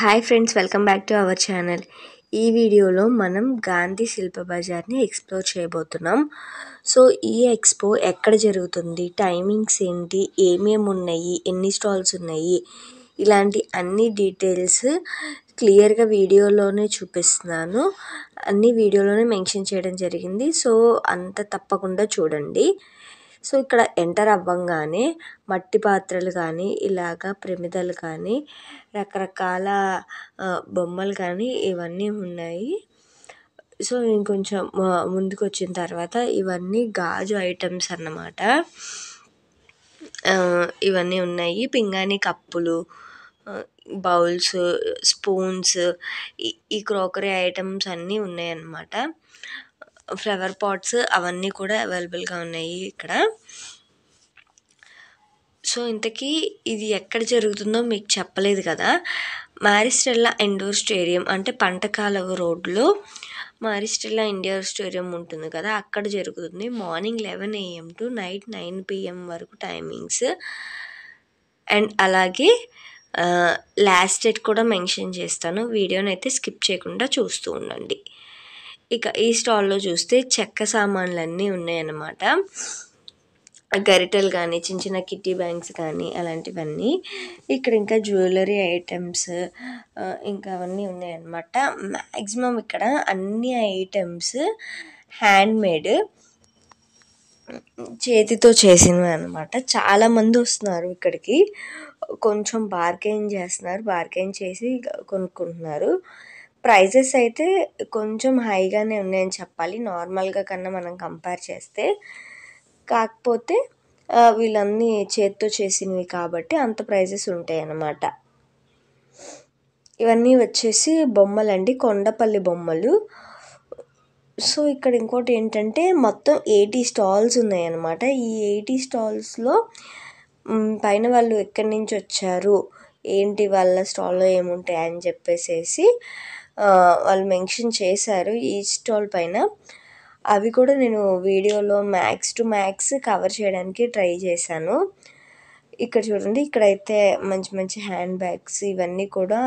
Hi friends, welcome back to our channel. ఈ వీడియోలో మనం గాంధీ శిల్ప బజార్ని ఎక్స్ప్లోర్ చేయబోతున్నాం. సో ఈ ఎక్స్పో ఎక్కడ జరుగుతుంది, టైమింగ్స్ ఏంటి, ఏమేమి ఉన్నాయి, ఎన్ని స్టాల్స్ ఉన్నాయి, ఇలాంటి అన్ని డీటెయిల్స్ క్లియర్గా వీడియోలోనే చూపిస్తున్నాను. అన్ని వీడియోలోనే మెన్షన్ చేయడం జరిగింది. సో అంత తప్పకుండా చూడండి. సో ఇక్కడ ఎంటర్ అవ్వంగానే మట్టి పాత్రలు కానీ, ఇలాగా ప్రమిదలు కానీ, రకరకాల బొమ్మలు కానీ ఇవన్నీ ఉన్నాయి. సో ఇంకొంచెం ముందుకు వచ్చిన తర్వాత ఇవన్నీ గాజు ఐటమ్స్ అన్నమాట. ఇవన్నీ ఉన్నాయి. పింగాణి కప్పులు, బౌల్స్, స్పూన్స్, ఈ క్రోకరీ ఐటమ్స్ అన్నీ ఉన్నాయి అన్నమాట. ఫ్లవర్ పాట్స్ అవన్నీ కూడా అవైలబుల్గా ఉన్నాయి ఇక్కడ. సో ఇంతకీ ఇది ఎక్కడ జరుగుతుందో మీకు చెప్పలేదు కదా. మారిస్టెల్లా ఇండోర్ స్టేడియం అంటే పంటకాలవ రోడ్లో మారిస్టెల్లా ఇండోర్ స్టేడియం ఉంటుంది కదా, అక్కడ జరుగుతుంది. Morning 11 AM to night 9 PM వరకు టైమింగ్స్. అండ్ అలాగే లాస్ట్ డేట్ కూడా మెన్షన్ చేస్తాను. వీడియోని అయితే స్కిప్ చేయకుండా చూస్తూ ఉండండి. ఇక ఈ స్టాల్లో చూస్తే చెక్క సామాన్లు అన్నీ ఉన్నాయన్నమాట. గరిటెలు కానీ, చిన్న చిన్న కిట్టి బ్యాంగ్స్ కానీ అలాంటివన్నీ. ఇక్కడ ఇంకా జ్యువెలరీ ఐటమ్స్ ఇంకా అవన్నీ ఉన్నాయన్నమాట. మ్యాక్సిమం ఇక్కడ అన్ని ఐటమ్స్ హ్యాండ్మేడ్, చేతితో చేసినవి అనమాట. చాలామంది వస్తున్నారు ఇక్కడికి. కొంచెం బార్గెయిన్ చేస్తున్నారు, బార్గెయిన్ చేసి కొనుక్కుంటున్నారు. ప్రైజెస్ అయితే కొంచెం హైగానే ఉన్నాయని చెప్పాలి, నార్మల్గా కన్నా మనం కంపేర్ చేస్తే. కాకపోతే వీళ్ళన్నీ చేత్తో చేసినవి కాబట్టి అంత ప్రైజెస్ ఉంటాయి అన్నమాట. ఇవన్నీ వచ్చేసి బొమ్మలండి, కొండపల్లి బొమ్మలు. సో ఇక్కడ ఇంకోటి ఏంటంటే మొత్తం 80 స్టాల్స్ ఉన్నాయన్నమాట. ఈ 80 స్టాల్స్లో పైన వాళ్ళు ఎక్కడి నుంచి వచ్చారు, ఏంటి వాళ్ళ స్టాల్లో ఏముంటాయి అని చెప్పేసి వాళ్ళు మెన్షన్ చేశారు ఈ స్టాల్ పైన. అవి కూడా నేను వీడియోలో మ్యాక్స్ టు మ్యాక్స్ కవర్ చేయడానికి ట్రై చేశాను. ఇక్కడ చూడండి, ఇక్కడైతే మంచి మంచి హ్యాండ్ బ్యాగ్స్ ఇవన్నీ కూడా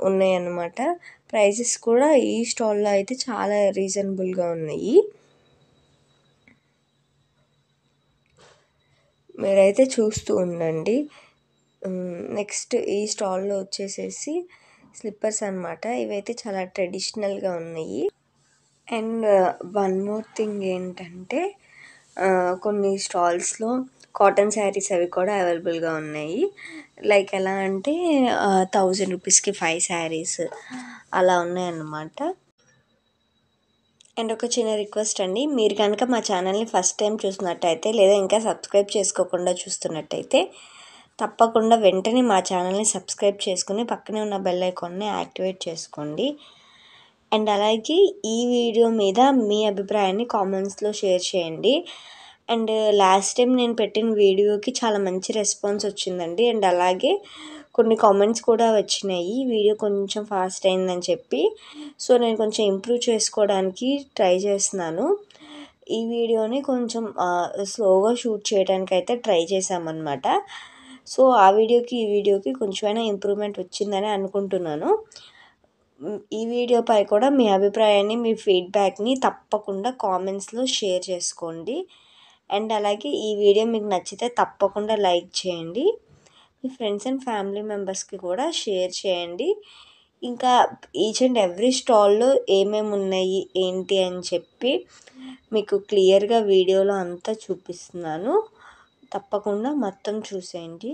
ఉన్నాయన్నమాట. ప్రైజెస్ కూడా ఈ స్టాల్లో అయితే చాలా రీజనబుల్గా ఉన్నాయి. మీరైతే చూస్తూ ఉండండి. నెక్స్ట్ ఈ స్టాల్లో వచ్చేసేసి స్లిప్పర్స్ అన్నమాట. ఇవైతే చాలా ట్రెడిషనల్గా ఉన్నాయి. అండ్ వన్ మోర్ థింగ్ ఏంటంటే కొన్ని స్టాల్స్లో కాటన్ శారీస్ అవి కూడా అవైలబుల్గా ఉన్నాయి. లైక్ ఎలా అంటే 1000 రూపీస్కి 5 శారీస్ అలా ఉన్నాయన్నమాట. అండ్ ఒక చిన్న రిక్వెస్ట్ అండి, మీరు కనుక మా ఛానల్ని ఫస్ట్ టైం చూసినట్టయితే లేదా ఇంకా సబ్స్క్రైబ్ చేసుకోకుండా చూస్తున్నట్టయితే తప్పకుండా వెంటనే మా ఛానల్ని సబ్స్క్రైబ్ చేసుకుని పక్కనే ఉన్న బెల్ ఐకాన్ని యాక్టివేట్ చేసుకోండి. అండ్ అలాగే ఈ వీడియో మీద మీ అభిప్రాయాన్ని కామెంట్స్లో షేర్ చేయండి. అండ్ లాస్ట్ టైం నేను పెట్టిన వీడియోకి చాలా మంచి రెస్పాన్స్ వచ్చిందండి. అండ్ అలాగే కొన్ని కామెంట్స్ కూడా వచ్చినాయి, వీడియో కొంచెం ఫాస్ట్ అయిందని చెప్పి. సో నేను కొంచెం ఇంప్రూవ్ చేసుకోవడానికి ట్రై చేస్తున్నాను. ఈ వీడియోని కొంచెం స్లోగా షూట్ చేయడానికి అయితే ట్రై చేశామన్నమాట. సో ఆ వీడియోకి ఈ వీడియోకి కొంచెమైనా ఇంప్రూవ్మెంట్ వచ్చిందని అనుకుంటున్నాను. ఈ వీడియోపై కూడా మీ అభిప్రాయాన్ని, మీ ఫీడ్బ్యాక్ని తప్పకుండా కామెంట్స్లో షేర్ చేసుకోండి. అండ్ అలాగే ఈ వీడియో మీకు నచ్చితే తప్పకుండా లైక్ చేయండి. మీ ఫ్రెండ్స్ అండ్ ఫ్యామిలీ మెంబర్స్కి కూడా షేర్ చేయండి. ఇంకా ఈచ్ అండ్ ఎవ్రీ స్టాల్లో ఏమేమి ఉన్నాయి ఏంటి అని చెప్పి మీకు క్లియర్గా వీడియోలో అంతా చూపిస్తున్నాను. తప్పకుండా మొత్తం చూసేయండి.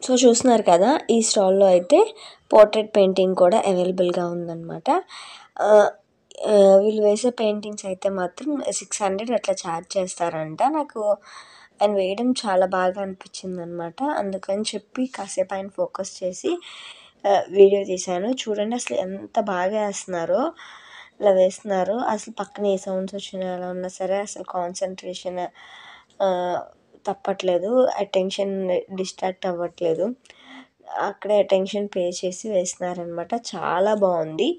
సో చూస్తున్నారు కదా, ఈ స్టాల్లో అయితే పోర్ట్రేట్ పెయింటింగ్ కూడా అవైలబుల్గా ఉందన్నమాట. వీళ్ళు వేసే పెయింటింగ్స్ అయితే మాత్రం 600 అట్లా ఛార్జ్ చేస్తారంట. నాకు ఆయన వేయడం చాలా బాగా అనిపించింది అనమాట. అందుకని చెప్పి కాసేపు ఆయన ఫోకస్ చేసి వీడియో తీశాను. చూడండి అసలు ఎంత బాగా వేస్తున్నారో, ఇలా వేస్తున్నారు. అసలు పక్కన ఏ సౌండ్స్ వచ్చినా ఎలా ఉన్నా సరే అసలు కాన్సన్ట్రేషన్ తప్పట్లేదు, అటెన్షన్ డిస్ట్రాక్ట్ అవ్వట్లేదు, అక్కడే అటెన్షన్ పే చేసి వేస్తున్నారనమాట. చాలా బాగుంది.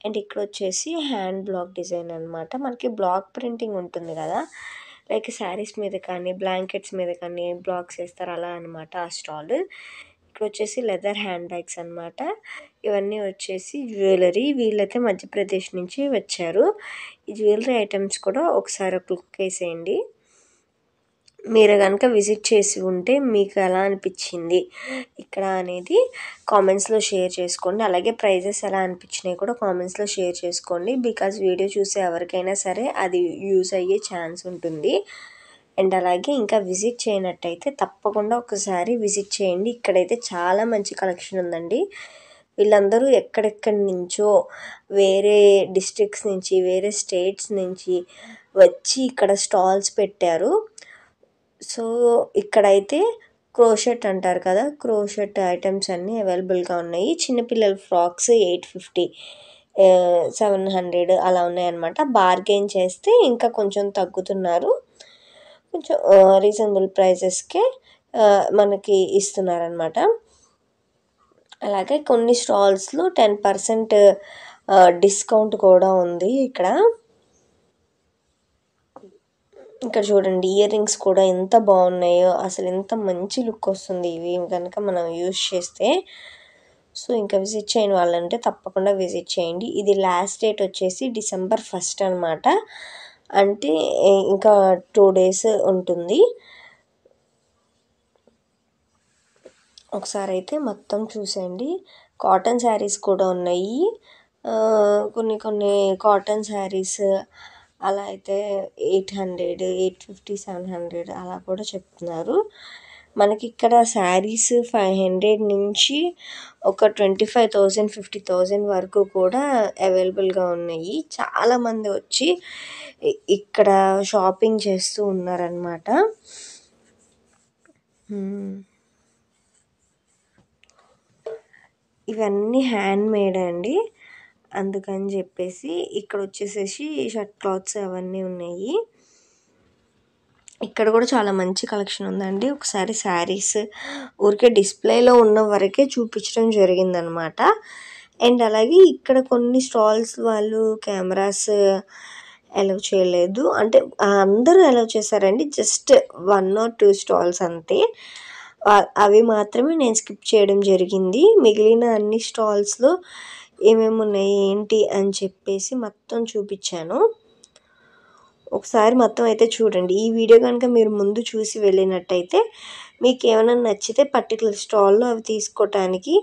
అండ్ ఇక్కడ వచ్చేసి హ్యాండ్ బ్లాక్ డిజైన్ అనమాట. మనకి బ్లాక్ ప్రింటింగ్ ఉంటుంది కదా, లైక్ శారీస్ మీద కానీ బ్లాంకెట్స్ మీద కానీ బ్లాక్స్ వేస్తారు అలా అనమాట ఆ స్టాల్. ఇక్కడ వచ్చేసి లెదర్ హ్యాండ్ బ్యాగ్స్ అనమాట. ఇవన్నీ వచ్చేసి జ్యువెలరీ. వీళ్ళైతే మధ్యప్రదేశ్ నుంచి వచ్చారు. ఈ జ్యువెలరీ ఐటమ్స్ కూడా ఒకసారి క్లిక్ వేసేయండి. మీరు కనుక విజిట్ చేసి ఉంటే మీకు ఎలా అనిపించింది ఇక్కడ అనేది కామెంట్స్లో షేర్ చేసుకోండి. అలాగే ప్రైజెస్ ఎలా అనిపించినాయి కూడా కామెంట్స్లో షేర్ చేసుకోండి. బికాజ్ వీడియో చూసే ఎవరికైనా సరే అది యూజ్ అయ్యే ఛాన్స్ ఉంటుంది. అండ్ అలాగే ఇంకా విజిట్ చేయనట్టయితే తప్పకుండా ఒకసారి విజిట్ చేయండి. ఇక్కడైతే చాలా మంచి కలెక్షన్ ఉందండి. వీళ్ళందరూ ఎక్కడెక్కడి నుంచో, వేరే డిస్ట్రిక్ట్స్ నుంచి, వేరే స్టేట్స్ నుంచి వచ్చి ఇక్కడ స్టాల్స్ పెట్టారు. సో ఇక్కడైతే క్రోషెట్ అంటారు కదా, క్రోషెట్ ఐటమ్స్ అన్నీ అవైలబుల్గా ఉన్నాయి. చిన్నపిల్లల ఫ్రాక్స్ 850, 700 అలా ఉన్నాయన్నమాట. బార్గెయిన్ చేస్తే ఇంకా కొంచెం తగ్గుతున్నారు. కొంచెం రీజనబుల్ ప్రైజెస్కే మనకి ఇస్తున్నారనమాట. అలాగే కొన్ని స్టాల్స్లో 10% డిస్కౌంట్ కూడా ఉంది. ఇక్కడ చూడండి, ఇయర్ రింగ్స్ కూడా ఎంత బాగున్నాయో, అసలు ఎంత మంచి లుక్ వస్తుంది ఇవి కనుక మనం యూజ్ చేస్తే. సో ఇంకా విజిట్ చేయని వాళ్ళంటే తప్పకుండా విజిట్ చేయండి. ఇది లాస్ట్ డేట్ వచ్చేసి December 1 అనమాట. అంటే ఇంకా 2 days ఉంటుంది. ఒకసారి అయితే మొత్తం చూసేయండి. కాటన్ శారీస్ కూడా ఉన్నాయి. కొన్ని కాటన్ శారీస్ అలా అయితే 800, 850, 700 అలా కూడా చెప్తున్నారు. మనకి ఇక్కడ శారీస్ 500 నుంచి ఒక 25,000, 50,000 వరకు కూడా అవైలబుల్గా ఉన్నాయి. చాలామంది వచ్చి ఇక్కడ షాపింగ్ చేస్తూ ఉన్నారనమాట. ఇవన్నీ హ్యాండ్ మేడ్ అండి. అందుకని చెప్పేసి ఇక్కడ వచ్చేసేసి షర్ట్ క్లాత్స్ అవన్నీ ఉన్నాయి. ఇక్కడ కూడా చాలా మంచి కలెక్షన్ ఉందండి. ఒకసారి శారీస్ ఊరికే డిస్ప్లేలో ఉన్న వరకే చూపించడం జరిగిందనమాట. అండ్ అలాగే ఇక్కడ కొన్ని స్టాల్స్ వాళ్ళు కెమెరాస్ అలౌ చేయలేదు. అంటే అందరూ అలౌ చేశారండి, జస్ట్ 1 or 2 స్టాల్స్ అంతే. అవి మాత్రమే నేను స్కిప్ చేయడం జరిగింది. మిగిలిన అన్ని స్టాల్స్లో ఏమేమి ఉన్నాయి ఏంటి అని చెప్పేసి మొత్తం చూపించాను. ఒకసారి మొత్తం అయితే చూడండి. ఈ వీడియో కనుక మీరు ముందు చూసి వెళ్ళినట్టయితే మీకు ఏమైనా నచ్చితే పర్టికులర్ స్టాల్లో అవి తీసుకోవటానికి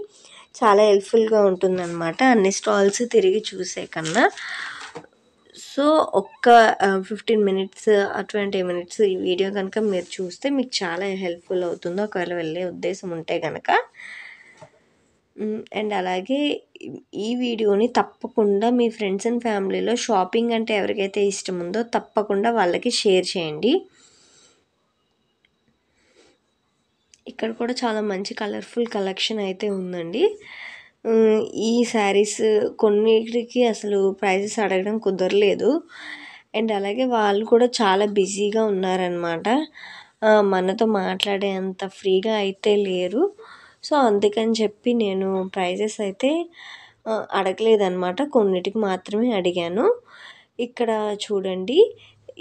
చాలా హెల్ప్ఫుల్గా ఉంటుందన్నమాట, అన్ని స్టాల్స్ తిరిగి చూసే కన్నా. సో ఒక్క 15 minutes, 20 minutes ఈ వీడియో కనుక మీరు చూస్తే మీకు చాలా హెల్ప్ఫుల్ అవుతుంది, ఒకవేళ వెళ్ళే ఉద్దేశం ఉంటే కనుక. అండ్ అలాగే ఈ వీడియోని తప్పకుండా మీ ఫ్రెండ్స్ అండ్ ఫ్యామిలీలో షాపింగ్ అంటే ఎవరికైతే ఇష్టం ఉందో తప్పకుండా వాళ్ళకి షేర్ చేయండి. ఇక్కడ కూడా చాలా మంచి కలర్ఫుల్ కలెక్షన్ అయితే ఉందండి. ఈ శారీస్ కొన్నిటికి అసలు ప్రైజెస్ అడగడం కుదరలేదు. అండ్ అలాగే వాళ్ళు కూడా చాలా బిజీగా ఉన్నారనమాట. మనతో మాట్లాడే అంత ఫ్రీగా అయితే లేరు. సో అందుకని చెప్పి నేను ప్రైజెస్ అయితే అడగలేదన్నమాట, కొన్నిటికి మాత్రమే అడిగాను. ఇక్కడ చూడండి,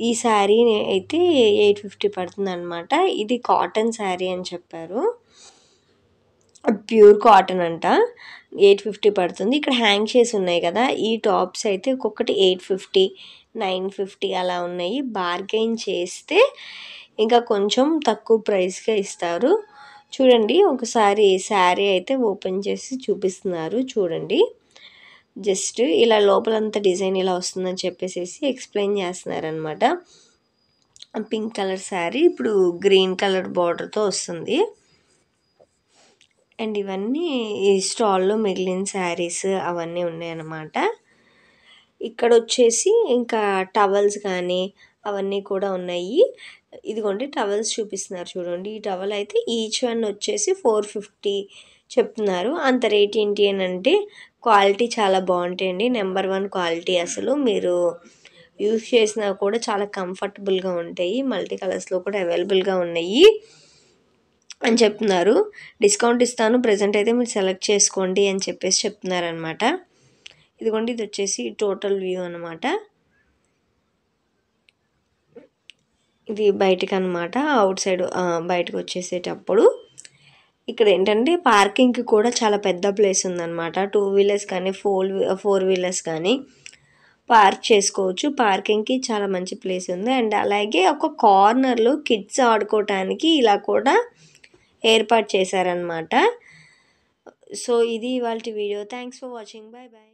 ఈ శారీ అయితే 850 పడుతుందన్నమాట. ఇది కాటన్ శారీ అని చెప్పారు, ప్యూర్ కాటన్ అంట. 850 పడుతుంది. ఇక్కడ హ్యాంగ్ చేసి ఉన్నాయి కదా, ఈ టాప్స్ అయితే ఒక్కొక్కటి 850, 950 అలా ఉన్నాయి. బార్గెయిన్ చేస్తే ఇంకా కొంచెం తక్కువ ప్రైస్గా ఇస్తారు. చూడండి, ఒకసారి శారీ అయితే ఓపెన్ చేసి చూపిస్తున్నారు. చూడండి, జస్ట్ ఇలా లోపలంతా డిజైన్ ఇలా వస్తుందని చెప్పేసి ఎక్స్ప్లెయిన్ చేస్తున్నారనమాట. పింక్ కలర్ శారీ ఇప్పుడు గ్రీన్ కలర్ బార్డర్తో వస్తుంది. అండ్ ఇవన్నీ ఈ స్టాల్‌లో మిగిలిన శారీస్ అవన్నీ ఉన్నాయన్నమాట. ఇక్కడొచ్చేసి ఇంకా టవల్స్ కానీ అవన్నీ కూడా ఉన్నాయి. ఇదిగోండి టవల్స్ చూపిస్తున్నారు చూడండి. ఈ టవల్ అయితే ఈచ్ వన్ వచ్చేసి 450 చెప్తున్నారు. అంత రేట్ ఏంటి అనంటే క్వాలిటీ చాలా బావుంటాయండి. నంబర్ 1 క్వాలిటీ అసలు. మీరు యూజ్ చేసినా కూడా చాలా కంఫర్టబుల్‌గా ఉంటాయి. మల్టీ కలర్స్‌లో కూడా అవైలబుల్‌గా ఉన్నాయి అని చెప్తున్నారు. డిస్కౌంట్ ఇస్తాను ప్రెజెంట్ అయితే మీరు సెలెక్ట్ చేసుకోండి అని చెప్పేసి చెప్తున్నారనమాట. ఇదిగోండి ఇదొచ్చేసి టోటల్ వ్యూ అనమాట. ఇది బయటికనమాట. ఔట్ సైడ్ బయటకొచ్చేసేటప్పుడు ఇక్కడ ఏంటంటే పార్కింగ్‌కి కూడా చాలా పెద్ద ప్లేస్ ఉందనమాట. 2 వీలర్స్ కానీ, 4 వీలర్స్ కానీ పార్క్ చేసుకోవచ్చు. పార్కింగ్‌కి చాలా మంచి ప్లేస్ ఉంది. అండ్ అలాగే ఒక కార్నర్‌లో కిడ్స్ ఆడుకోవటానికి ఇలా కూడా ఏర్పాటు చేశారనమాట. సో, ఇది ఇవాల్టి video. Thanks for watching. By by.